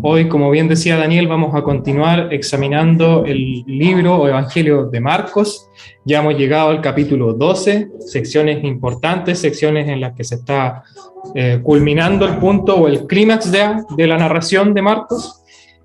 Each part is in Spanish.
Hoy, como bien decía Daniel, vamos a continuar examinando el libro o Evangelio de Marcos. Ya hemos llegado al capítulo 12, secciones importantes, secciones en las que se está culminando el punto o el clímax de la narración de Marcos.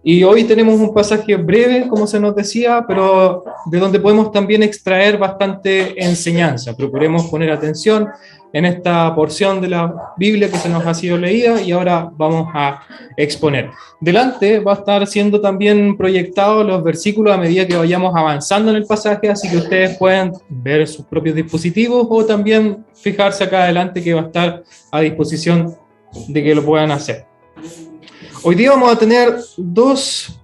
Y hoy tenemos un pasaje breve, como se nos decía, pero de donde podemos también extraer bastante enseñanza. Procuremos poner atención en esta porción de la Biblia que se nos ha sido leída y ahora vamos a exponer. Delante va a estar siendo también proyectados los versículos a medida que vayamos avanzando en el pasaje, así que ustedes pueden ver sus propios dispositivos o también fijarse acá adelante que va a estar a disposición de que lo puedan hacer. Hoy día vamos a tener dos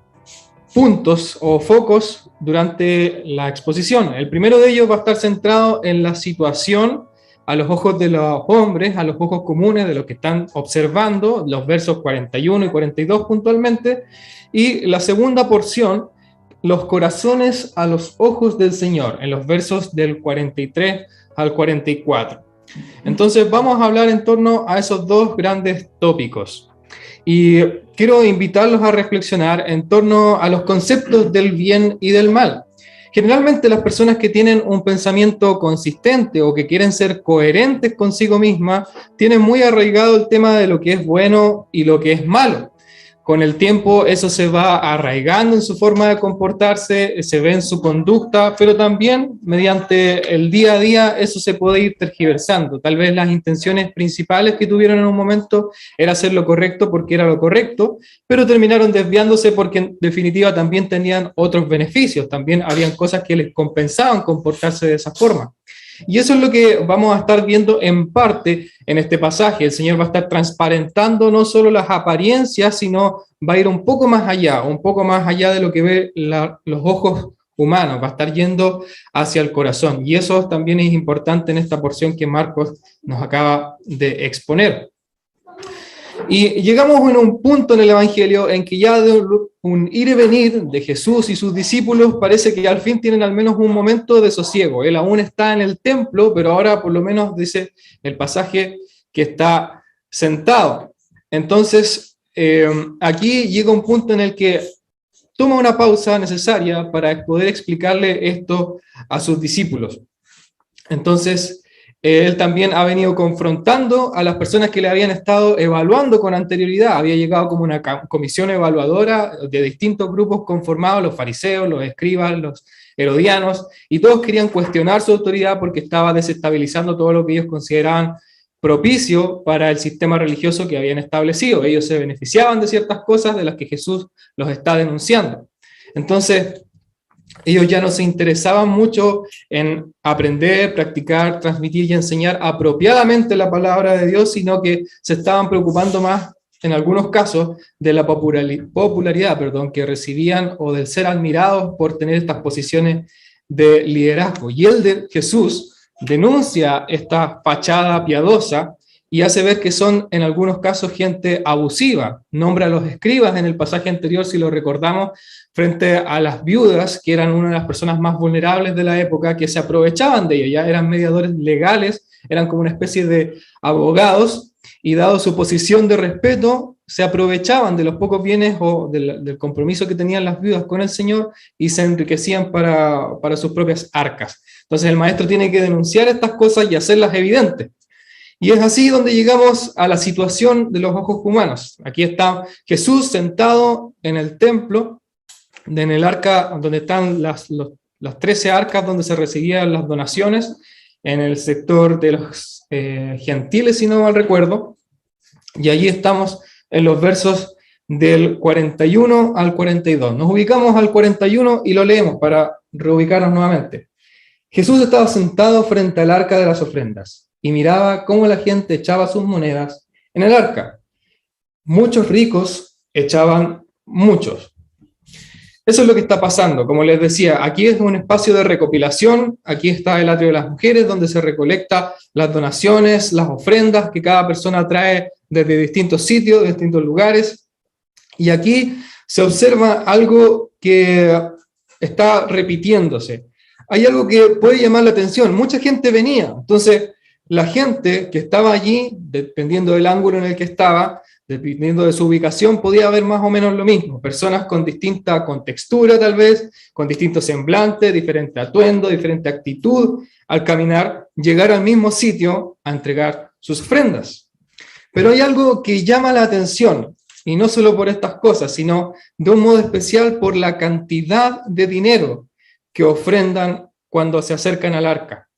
puntos o focos durante la exposición. El primero de ellos va a estar centrado en la situación a los ojos de los hombres, a los ojos comunes de los que están observando, los versos 41 y 42 puntualmente, y la segunda porción, los corazones a los ojos del Señor, en los versos del 43 al 44. Entonces vamos a hablar en torno a esos dos grandes tópicos. Y quiero invitarlos a reflexionar en torno a los conceptos del bien y del mal. Generalmente las personas que tienen un pensamiento consistente o que quieren ser coherentes consigo mismas, tienen muy arraigado el tema de lo que es bueno y lo que es malo. Con el tiempo eso se va arraigando en su forma de comportarse, se ve en su conducta, pero también mediante el día a día eso se puede ir tergiversando. Tal vez las intenciones principales que tuvieron en un momento era hacer lo correcto porque era lo correcto, pero terminaron desviándose porque en definitiva también tenían otros beneficios, también habían cosas que les compensaban comportarse de esa forma. Y eso es lo que vamos a estar viendo en parte en este pasaje. El Señor va a estar transparentando no solo las apariencias, sino va a ir un poco más allá de lo que ve los ojos humanos, va a estar yendo hacia el corazón. Y eso también es importante en esta porción que Marcos nos acaba de exponer. Y llegamos en un punto en el Evangelio en que ya de un ir y venir de Jesús y sus discípulos parece que al fin tienen al menos un momento de sosiego. Él aún está en el templo, pero ahora por lo menos dice el pasaje que está sentado. Entonces, aquí llega un punto en el que toma una pausa necesaria para poder explicarle esto a sus discípulos. Entonces, él también ha venido confrontando a las personas que le habían estado evaluando con anterioridad. Había llegado como una comisión evaluadora de distintos grupos conformados, los fariseos, los escribas, los herodianos, y todos querían cuestionar su autoridad porque estaba desestabilizando todo lo que ellos consideraban propicio para el sistema religioso que habían establecido. Ellos se beneficiaban de ciertas cosas de las que Jesús los está denunciando. Entonces, ellos ya no se interesaban mucho en aprender, practicar, transmitir y enseñar apropiadamente la palabra de Dios, sino que se estaban preocupando más, en algunos casos, de la popularidad que recibían o del ser admirados por tener estas posiciones de liderazgo. Y Jesús denuncia esta fachada piadosa y hace ver que son en algunos casos gente abusiva. Nombra a los escribas en el pasaje anterior, si lo recordamos, frente a las viudas, que eran una de las personas más vulnerables de la época, que se aprovechaban de ello, ya eran mediadores legales, eran como una especie de abogados, y dado su posición de respeto, se aprovechaban de los pocos bienes o del compromiso que tenían las viudas con el Señor y se enriquecían para sus propias arcas. Entonces el maestro tiene que denunciar estas cosas y hacerlas evidentes. Y es así donde llegamos a la situación de los ojos humanos. Aquí está Jesús sentado en el templo, en el arca donde están las 13 arcas donde se recibían las donaciones, en el sector de los gentiles, si no mal recuerdo, y allí estamos en los versos del 41 al 42. Nos ubicamos al 41 y lo leemos para reubicarnos nuevamente. Jesús estaba sentado frente al arca de las ofrendas y miraba cómo la gente echaba sus monedas en el arca. Muchos ricos echaban muchos. Eso es lo que está pasando. Como les decía, aquí es un espacio de recopilación, aquí está el atrio de las mujeres, donde se recolecta las donaciones, las ofrendas que cada persona trae desde distintos sitios, de distintos lugares. Y aquí se observa algo que está repitiéndose. Hay algo que puede llamar la atención. Mucha gente venía. Entonces, la gente que estaba allí, dependiendo del ángulo en el que estaba, dependiendo de su ubicación, podía haber más o menos lo mismo. Personas con distinta contextura, tal vez, con distinto semblante, diferente atuendo, diferente actitud, al caminar, llegar al mismo sitio a entregar sus ofrendas. Pero hay algo que llama la atención, y no solo por estas cosas, sino de un modo especial por la cantidad de dinero que ofrendan cuando se acercan al arca.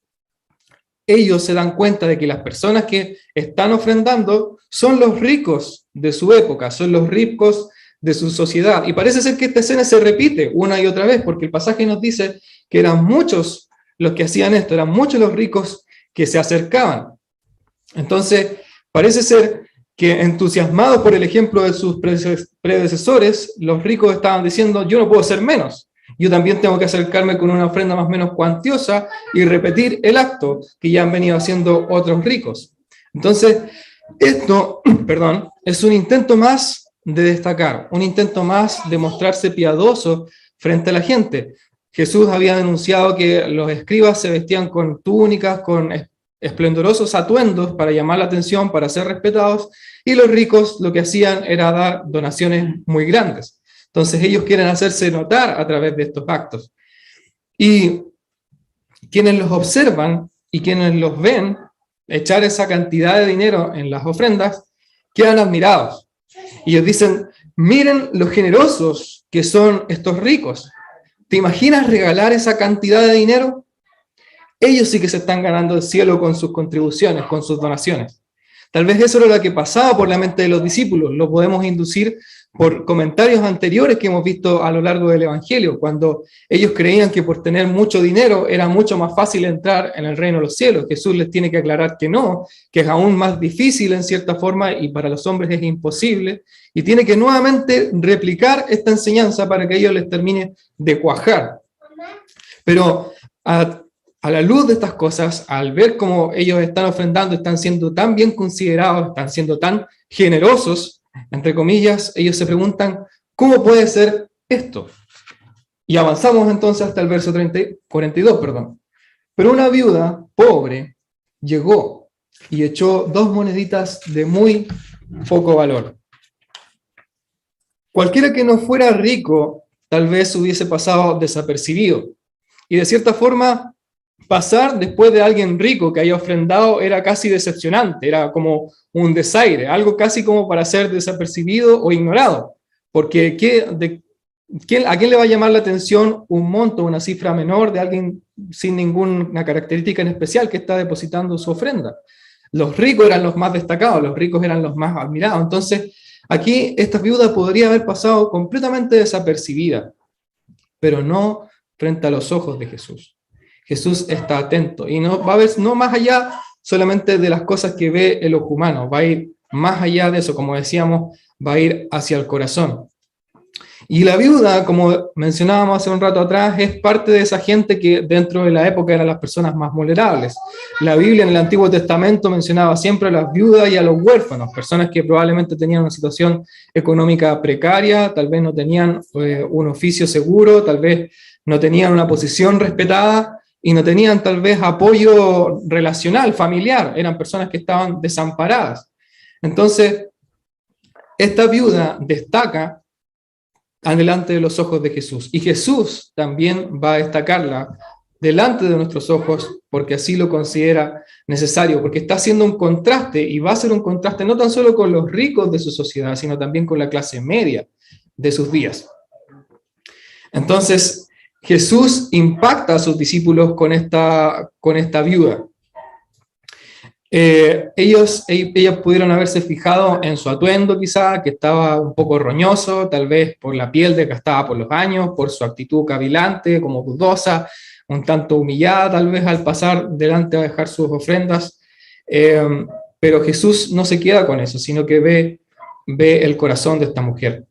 Ellos se dan cuenta de que las personas que están ofrendando son los ricos de su época, son los ricos de su sociedad. Y parece ser que esta escena se repite una y otra vez, porque el pasaje nos dice que eran muchos los que hacían esto, eran muchos los ricos que se acercaban. Entonces, parece ser que entusiasmados por el ejemplo de sus predecesores, los ricos estaban diciendo, yo no puedo ser menos. Yo también tengo que acercarme con una ofrenda más o menos cuantiosa y repetir el acto que ya han venido haciendo otros ricos. Entonces, esto, es un intento más de destacar, un intento más de mostrarse piadoso frente a la gente. Jesús había denunciado que los escribas se vestían con túnicas, con esplendorosos atuendos para llamar la atención, para ser respetados, y los ricos lo que hacían era dar donaciones muy grandes. Entonces ellos quieren hacerse notar a través de estos actos. Y quienes los observan y quienes los ven echar esa cantidad de dinero en las ofrendas, quedan admirados. Y ellos dicen, miren lo generosos que son estos ricos. ¿Te imaginas regalar esa cantidad de dinero? Ellos sí que se están ganando el cielo con sus contribuciones, con sus donaciones. Tal vez eso era lo que pasaba por la mente de los discípulos. Lo podemos inducir por comentarios anteriores que hemos visto a lo largo del Evangelio, cuando ellos creían que por tener mucho dinero era mucho más fácil entrar en el reino de los cielos. Jesús les tiene que aclarar que no, que es aún más difícil en cierta forma y para los hombres es imposible, y tiene que nuevamente replicar esta enseñanza para que ellos les termine de cuajar. Pero a la luz de estas cosas, al ver cómo ellos están ofrendando, están siendo tan bien considerados, están siendo tan generosos, entre comillas, ellos se preguntan, ¿cómo puede ser esto? Y avanzamos entonces hasta el verso 42. Pero una viuda pobre llegó y echó 2 moneditas de muy poco valor. Cualquiera que no fuera rico, tal vez hubiese pasado desapercibido. Y de cierta forma, pasar después de alguien rico que haya ofrendado era casi decepcionante, era como un desaire, algo casi como para ser desapercibido o ignorado, porque ¿a quién le va a llamar la atención un monto, una cifra menor de alguien sin ninguna característica en especial que está depositando su ofrenda? Los ricos eran los más destacados, los ricos eran los más admirados. Entonces, aquí esta viuda podría haber pasado completamente desapercibida, pero no frente a los ojos de Jesús. Jesús está atento y no va a ver no más allá solamente de las cosas que ve el ojo humano, va a ir más allá de eso, como decíamos, va a ir hacia el corazón. Y la viuda, como mencionábamos hace un rato atrás, es parte de esa gente que dentro de la época eran las personas más vulnerables. La Biblia en el Antiguo Testamento mencionaba siempre a las viudas y a los huérfanos, personas que probablemente tenían una situación económica precaria, tal vez no tenían un oficio seguro, tal vez no tenían una posición respetada, y no tenían tal vez apoyo relacional, familiar, eran personas que estaban desamparadas. Entonces, esta viuda destaca delante de los ojos de Jesús, y Jesús también va a destacarla delante de nuestros ojos, porque así lo considera necesario, porque está haciendo un contraste, y va a ser un contraste no tan solo con los ricos de su sociedad, sino también con la clase media de sus días. Entonces, Jesús impacta a sus discípulos con esta viuda. Ellos pudieron haberse fijado en su atuendo quizá, que estaba un poco roñoso, tal vez por la piel desgastada por los años, por su actitud cavilante, como dudosa, un tanto humillada tal vez al pasar delante a dejar sus ofrendas. Pero Jesús no se queda con eso, sino que ve el corazón de esta mujer.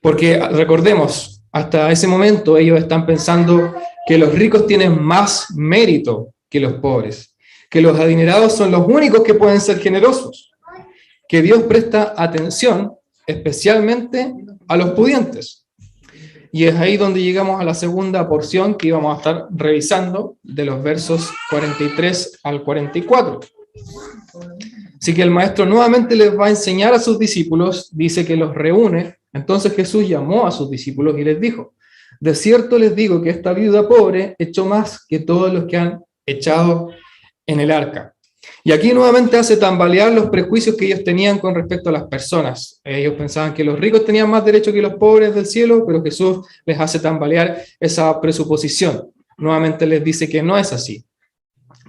Porque recordemos, hasta ese momento ellos están pensando que los ricos tienen más mérito que los pobres, que los adinerados son los únicos que pueden ser generosos, que Dios presta atención especialmente a los pudientes. Y es ahí donde llegamos a la segunda porción que íbamos a estar revisando, de los versos 43 al 44. Así que el maestro nuevamente les va a enseñar a sus discípulos, dice que los reúne. Entonces Jesús llamó a sus discípulos y les dijo: de cierto les digo que esta viuda pobre echó más que todos los que han echado en el arca. Y aquí nuevamente hace tambalear los prejuicios que ellos tenían con respecto a las personas. Ellos pensaban que los ricos tenían más derecho que los pobres del cielo, pero Jesús les hace tambalear esa presuposición. Nuevamente les dice que no es así,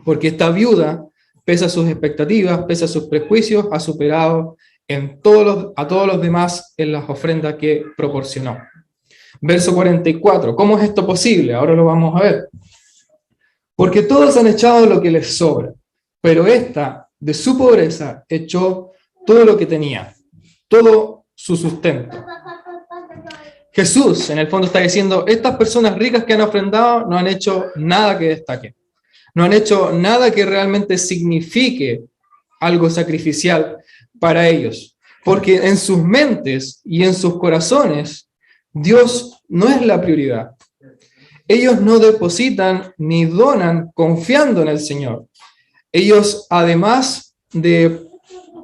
porque esta viuda, pese a sus expectativas, pese a sus prejuicios, ha superado a todos los demás en las ofrendas que proporcionó. Verso 44, ¿cómo es esto posible? Ahora lo vamos a ver. Porque todos han echado lo que les sobra, pero esta, de su pobreza, echó todo lo que tenía, todo su sustento. Jesús, en el fondo, está diciendo, estas personas ricas que han ofrendado no han hecho nada que destaque. No han hecho nada que realmente signifique algo sacrificial para ellos. Porque en sus mentes y en sus corazones, Dios no es la prioridad. Ellos no depositan ni donan confiando en el Señor. Ellos, además de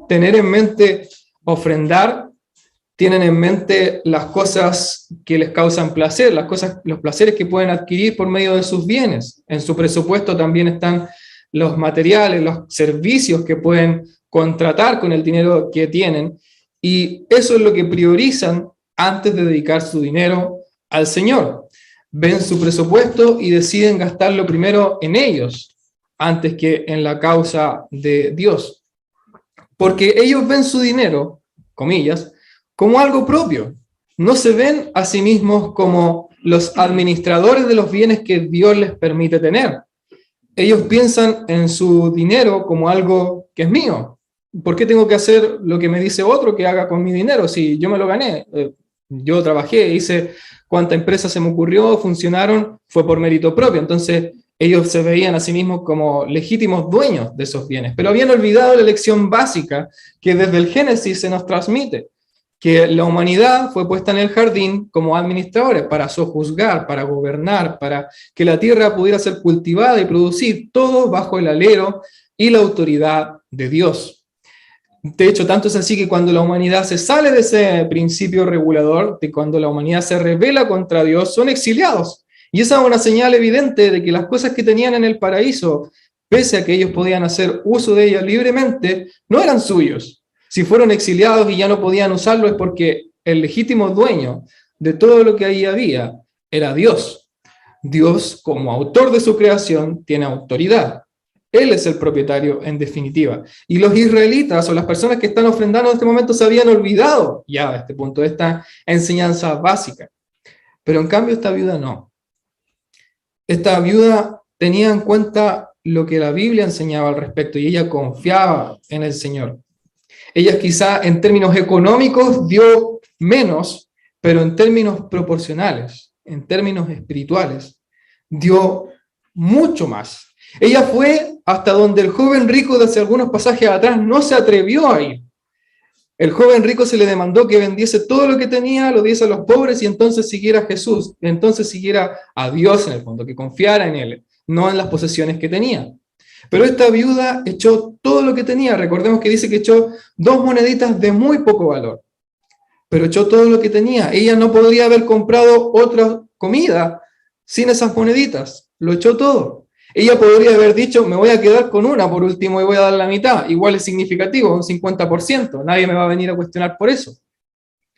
tener en mente ofrendar, tienen en mente las cosas que les causan placer, los placeres que pueden adquirir por medio de sus bienes. En su presupuesto también están los materiales, los servicios que pueden contratar con el dinero que tienen, y eso es lo que priorizan antes de dedicar su dinero al Señor. Ven su presupuesto y deciden gastarlo primero en ellos, antes que en la causa de Dios. Porque ellos ven su dinero, comillas, como algo propio. No se ven a sí mismos como los administradores de los bienes que Dios les permite tener. Ellos piensan en su dinero como algo que es mío. ¿Por qué tengo que hacer lo que me dice otro que haga con mi dinero? Si yo me lo gané, yo trabajé, hice cuánta empresa se me ocurrió, funcionaron, fue por mérito propio. Entonces ellos se veían a sí mismos como legítimos dueños de esos bienes, pero habían olvidado la lección básica que desde el Génesis se nos transmite, que la humanidad fue puesta en el jardín como administradores para sojuzgar, para gobernar, para que la tierra pudiera ser cultivada y producir, todo bajo el alero y la autoridad de Dios. De hecho, tanto es así que cuando la humanidad se sale de ese principio regulador, de cuando la humanidad se rebela contra Dios, son exiliados. Y esa es una señal evidente de que las cosas que tenían en el paraíso, pese a que ellos podían hacer uso de ellas libremente, no eran suyos. Si fueron exiliados y ya no podían usarlo es porque el legítimo dueño de todo lo que ahí había era Dios. Dios, como autor de su creación, tiene autoridad. Él es el propietario en definitiva. Y los israelitas o las personas que están ofrendando en este momento se habían olvidado ya a este punto de esta enseñanza básica. Pero en cambio esta viuda no. Esta viuda tenía en cuenta lo que la Biblia enseñaba al respecto y ella confiaba en el Señor. Ella quizá en términos económicos dio menos, pero en términos proporcionales, en términos espirituales, dio mucho más. Ella fue hasta donde el joven rico de hace algunos pasajes atrás no se atrevió a ir. El joven rico se le demandó que vendiese todo lo que tenía, lo diese a los pobres y entonces siguiera a Jesús, entonces siguiera a Dios en el fondo, que confiara en Él, no en las posesiones que tenía. Pero esta viuda echó todo lo que tenía. Recordemos que dice que echó 2 moneditas de muy poco valor, pero echó todo lo que tenía. Ella no podría haber comprado otra comida sin esas moneditas, lo echó todo. Ella podría haber dicho, me voy a quedar con una por último y voy a dar la mitad. Igual es significativo, un 50%. Nadie me va a venir a cuestionar por eso.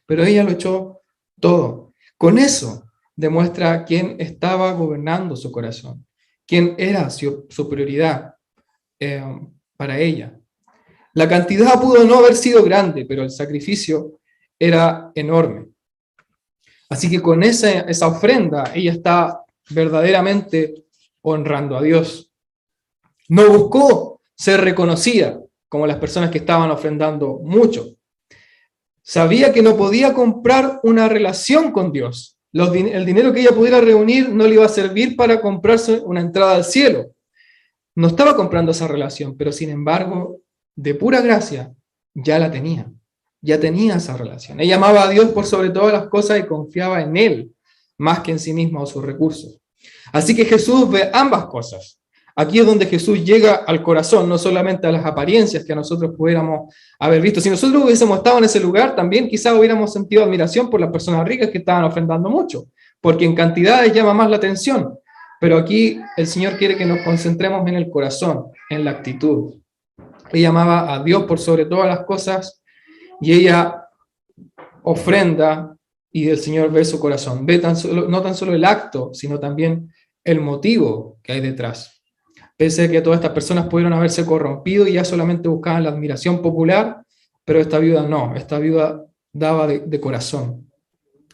Pero ella lo echó todo. Con eso demuestra quién estaba gobernando su corazón, quién era su prioridad para ella. La cantidad pudo no haber sido grande, pero el sacrificio era enorme. Así que con esa ofrenda, ella está verdaderamente honrando a Dios. No buscó ser reconocida como las personas que estaban ofrendando mucho. Sabía que no podía comprar una relación con Dios. El dinero que ella pudiera reunir no le iba a servir para comprarse una entrada al cielo. No estaba comprando esa relación, pero sin embargo, de pura gracia, ya la tenía. Ya tenía esa relación. Ella amaba a Dios por sobre todas las cosas y confiaba en Él, más que en sí misma o sus recursos. Así que Jesús ve ambas cosas. Aquí es donde Jesús llega al corazón, no solamente a las apariencias que a nosotros pudiéramos haber visto. Si nosotros hubiésemos estado en ese lugar, también quizás hubiéramos sentido admiración por las personas ricas que estaban ofrendando mucho, porque en cantidades llama más la atención. Pero aquí el Señor quiere que nos concentremos en el corazón, en la actitud. Ella amaba a Dios por sobre todas las cosas y ella ofrenda y el Señor ve su corazón. Ve no tan solo el acto, sino también el motivo que hay detrás. Pese a que todas estas personas pudieron haberse corrompido y ya solamente buscaban la admiración popular, pero esta viuda no, esta viuda daba de corazón.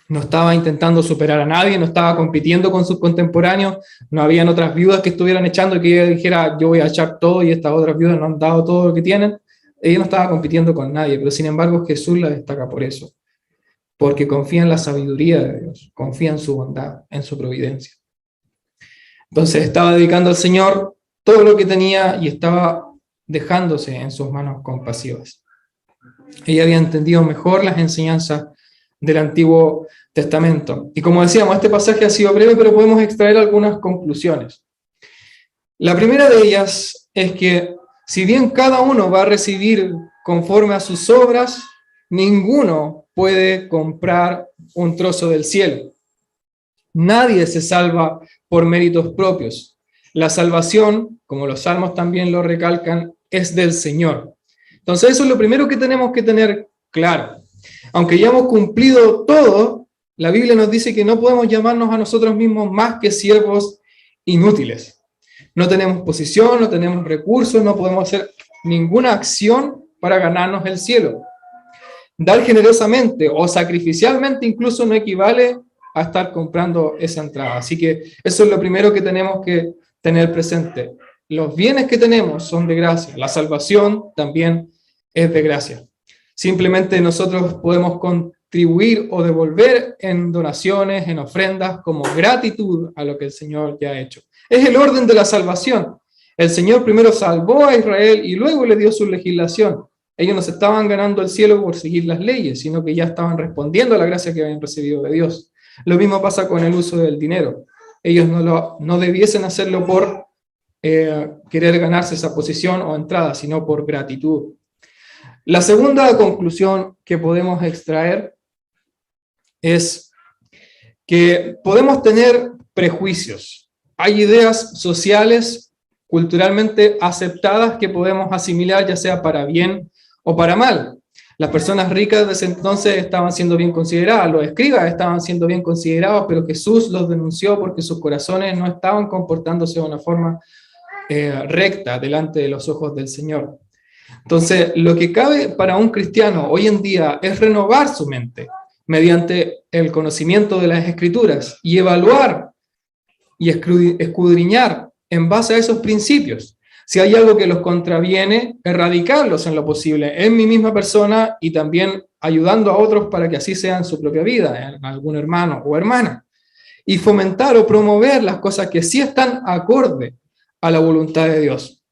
No estaba intentando superar a nadie, no estaba compitiendo con sus contemporáneos, no habían otras viudas que estuvieran echando y que ella dijera, yo voy a echar todo y estas otras viudas no han dado todo lo que tienen. Ella no estaba compitiendo con nadie, pero sin embargo Jesús la destaca por eso, porque confía en la sabiduría de Dios, confía en su bondad, en su providencia. Entonces estaba dedicando al Señor todo lo que tenía y estaba dejándose en sus manos compasivas. Ella había entendido mejor las enseñanzas del Antiguo Testamento. Y como decíamos, este pasaje ha sido breve, pero podemos extraer algunas conclusiones. La primera de ellas es que si bien cada uno va a recibir conforme a sus obras, ninguno puede comprar un trozo del cielo. Nadie se salva por méritos propios. La salvación, como los salmos también lo recalcan, es del Señor. Entonces eso es lo primero que tenemos que tener claro. Aunque ya hemos cumplido todo, la Biblia nos dice que no podemos llamarnos a nosotros mismos más que siervos inútiles. No tenemos posición, no tenemos recursos, no podemos hacer ninguna acción para ganarnos el cielo. Dar generosamente o sacrificialmente incluso no equivale a estar comprando esa entrada. Así que eso es lo primero que tenemos que tener presente. Los bienes que tenemos son de gracia. La salvación también es de gracia. Simplemente nosotros podemos contribuir o devolver en donaciones, en ofrendas, como gratitud a lo que el Señor ya ha hecho. Es el orden de la salvación. El Señor primero salvó a Israel y luego le dio su legislación. Ellos no se estaban ganando el cielo por seguir las leyes, sino que ya estaban respondiendo a la gracia que habían recibido de Dios. Lo mismo pasa con el uso del dinero. Ellos no debiesen hacerlo por querer ganarse esa posición o entrada, sino por gratitud. La segunda conclusión que podemos extraer es que podemos tener prejuicios. Hay ideas sociales, culturalmente aceptadas que podemos asimilar ya sea para bien o para mal. Las personas ricas de ese entonces estaban siendo bien consideradas, los escribas estaban siendo bien considerados, pero Jesús los denunció porque sus corazones no estaban comportándose de una forma recta delante de los ojos del Señor. Entonces, lo que cabe para un cristiano hoy en día es renovar su mente mediante el conocimiento de las Escrituras y evaluar y escudriñar en base a esos principios. Si hay algo que los contraviene, erradicarlos en lo posible, en mi misma persona y también ayudando a otros para que así sea en su propia vida, en algún hermano o hermana. Y fomentar o promover las cosas que sí están acorde a la voluntad de Dios,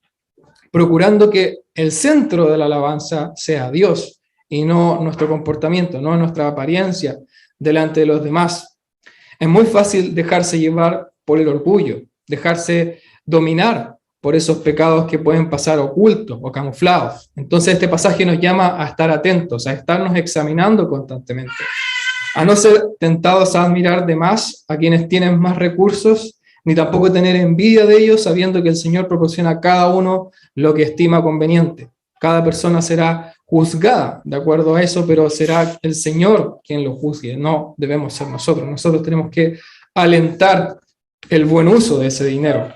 procurando que el centro de la alabanza sea Dios y no nuestro comportamiento, no nuestra apariencia delante de los demás. Es muy fácil dejarse llevar por el orgullo, dejarse dominar por esos pecados que pueden pasar ocultos o camuflados. Entonces este pasaje nos llama a estar atentos, a estarnos examinando constantemente, a no ser tentados a admirar de más a quienes tienen más recursos, ni tampoco tener envidia de ellos, sabiendo que el Señor proporciona a cada uno lo que estima conveniente. Cada persona será juzgada de acuerdo a eso, pero será el Señor quien lo juzgue, no debemos ser nosotros. Nosotros tenemos que alentar el buen uso de ese dinero.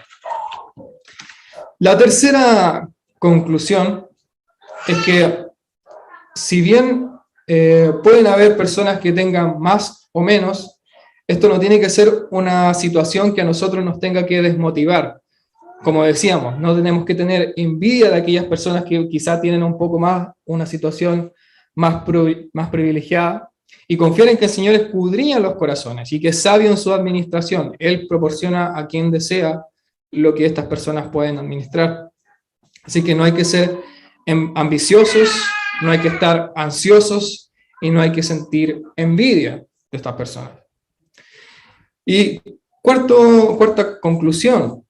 La tercera conclusión es que si bien pueden haber personas que tengan más o menos, esto no tiene que ser una situación que a nosotros nos tenga que desmotivar. Como decíamos, no tenemos que tener envidia de aquellas personas que quizá tienen un poco más, una situación más privilegiada, y confiar en que el Señor escudriña los corazones y que es sabio en su administración. Él proporciona a quien desea lo que estas personas pueden administrar. Así que no hay que ser ambiciosos, no hay que estar ansiosos y no hay que sentir envidia de estas personas. Y cuarta conclusión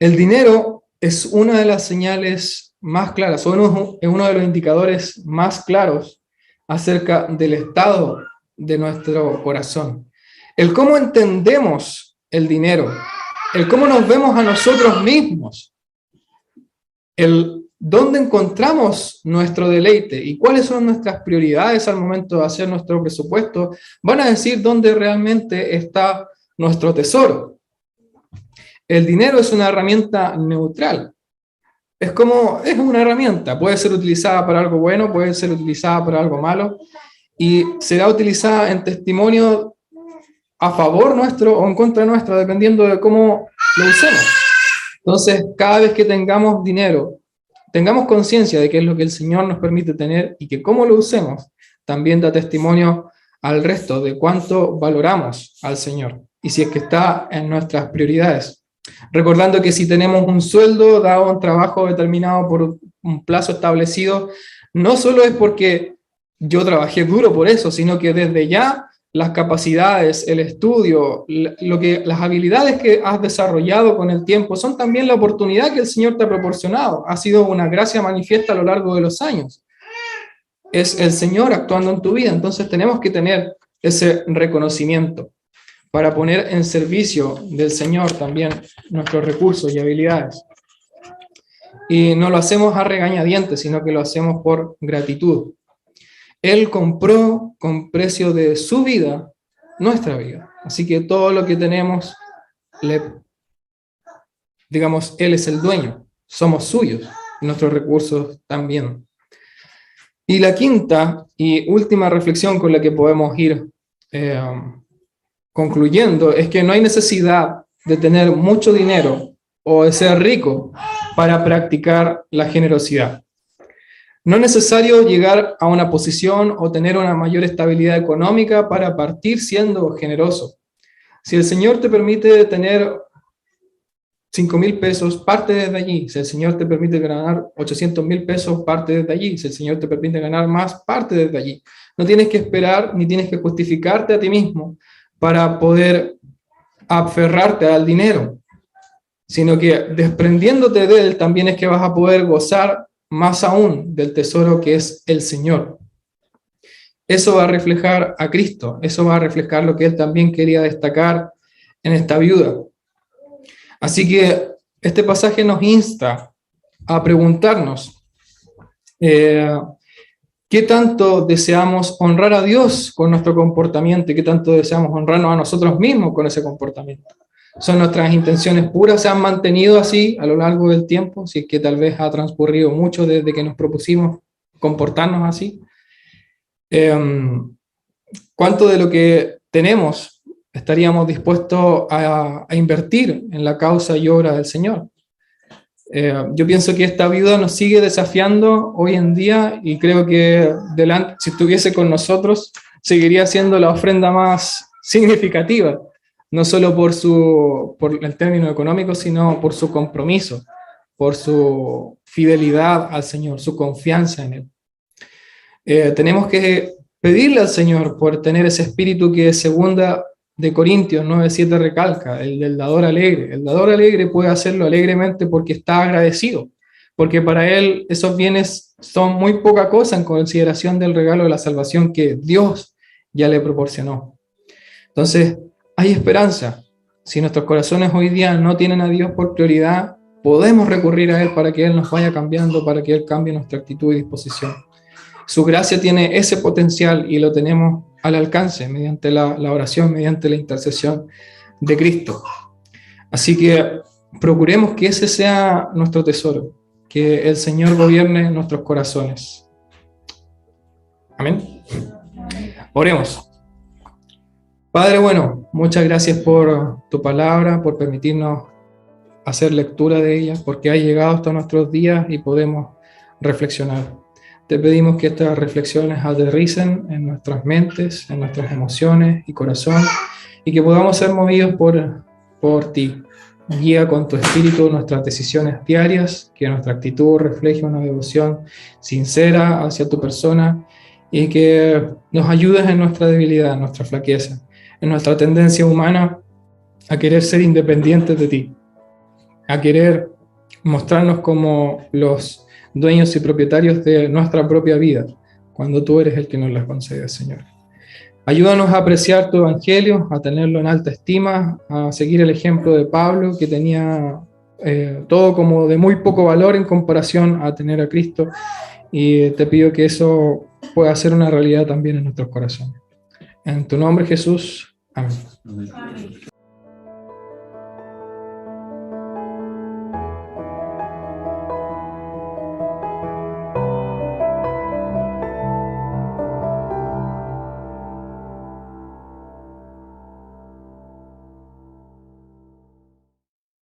El dinero es una de las señales más claras, es uno de los indicadores más claros acerca del estado de nuestro corazón. El cómo entendemos el dinero, el cómo nos vemos a nosotros mismos, el dónde encontramos nuestro deleite y cuáles son nuestras prioridades al momento de hacer nuestro presupuesto, van a decir dónde realmente está nuestro tesoro. El dinero es una herramienta neutral. Es una herramienta, puede ser utilizada para algo bueno, puede ser utilizada para algo malo, y será utilizada en testimonio a favor nuestro o en contra nuestro, dependiendo de cómo lo usemos. Entonces, cada vez que tengamos dinero, tengamos conciencia de qué es lo que el Señor nos permite tener y que cómo lo usemos, también da testimonio al resto de cuánto valoramos al Señor y si es que está en nuestras prioridades. Recordando que si tenemos un sueldo dado a un trabajo determinado por un plazo establecido, no solo es porque yo trabajé duro por eso, sino que desde ya las capacidades, el estudio, las habilidades que has desarrollado con el tiempo son también la oportunidad que el Señor te ha proporcionado. Ha sido una gracia manifiesta a lo largo de los años. Es el Señor actuando en tu vida, entonces tenemos que tener ese reconocimiento para poner en servicio del Señor también nuestros recursos y habilidades. Y no lo hacemos a regañadientes, sino que lo hacemos por gratitud. Él compró con precio de su vida, nuestra vida. Así que todo lo que tenemos, digamos, Él es el dueño, somos suyos, nuestros recursos también. Y la quinta y última reflexión con la que podemos ir concluyendo es que no hay necesidad de tener mucho dinero o de ser rico para practicar la generosidad. No es necesario llegar a una posición o tener una mayor estabilidad económica para partir siendo generoso. Si el Señor te permite tener 5,000 pesos, parte desde allí. Si el Señor te permite ganar 800,000 pesos, parte desde allí. Si el Señor te permite ganar más, parte desde allí. No tienes que esperar ni tienes que justificarte a ti mismo para poder aferrarte al dinero, sino que desprendiéndote de él también es que vas a poder gozar más aún del tesoro que es el Señor. Eso va a reflejar a Cristo, eso va a reflejar lo que Él también quería destacar en esta viuda. Así que este pasaje nos insta a preguntarnos qué tanto deseamos honrar a Dios con nuestro comportamiento y qué tanto deseamos honrarnos a nosotros mismos con ese comportamiento. ¿Son nuestras intenciones puras? ¿Se han mantenido así a lo largo del tiempo? Si es que tal vez ha transcurrido mucho desde que nos propusimos comportarnos así. ¿Cuánto de lo que tenemos estaríamos dispuestos a invertir en la causa y obra del Señor? Yo pienso que esta viuda nos sigue desafiando hoy en día y creo que si estuviese con nosotros, seguiría siendo la ofrenda más significativa. No solo por el término económico, sino por su compromiso, por su fidelidad al Señor, su confianza en Él. Tenemos que pedirle al Señor por tener ese espíritu que segunda de Corintios 9:7 recalca, el del dador alegre. El dador alegre puede hacerlo alegremente porque está agradecido, porque para él esos bienes son muy poca cosa en consideración del regalo de la salvación que Dios ya le proporcionó. Entonces, hay esperanza. Si nuestros corazones hoy día no tienen a Dios por prioridad, podemos recurrir a Él para que Él nos vaya cambiando, para que Él cambie nuestra actitud y disposición. Su gracia tiene ese potencial y lo tenemos al alcance mediante la oración, mediante la intercesión de Cristo. Así que procuremos que ese sea nuestro tesoro, que el Señor gobierne nuestros corazones. Amén. Oremos. Padre bueno, muchas gracias por tu palabra, por permitirnos hacer lectura de ella, porque ha llegado hasta nuestros días y podemos reflexionar. Te pedimos que estas reflexiones aterricen en nuestras mentes, en nuestras emociones y corazón, y que podamos ser movidos por ti. Guía con tu espíritu nuestras decisiones diarias, que nuestra actitud refleje una devoción sincera hacia tu persona y que nos ayudes en nuestra debilidad, en nuestra flaqueza, en nuestra tendencia humana a querer ser independientes de ti. a querer mostrarnos como los dueños y propietarios de nuestra propia vida, cuando tú eres el que nos las concede, Señor. Ayúdanos a apreciar tu evangelio, a tenerlo en alta estima, a seguir el ejemplo de Pablo, que tenía todo como de muy poco valor en comparación a tener a Cristo, y te pido que eso pueda ser una realidad también en nuestros corazones. En tu nombre, Jesús. Amén.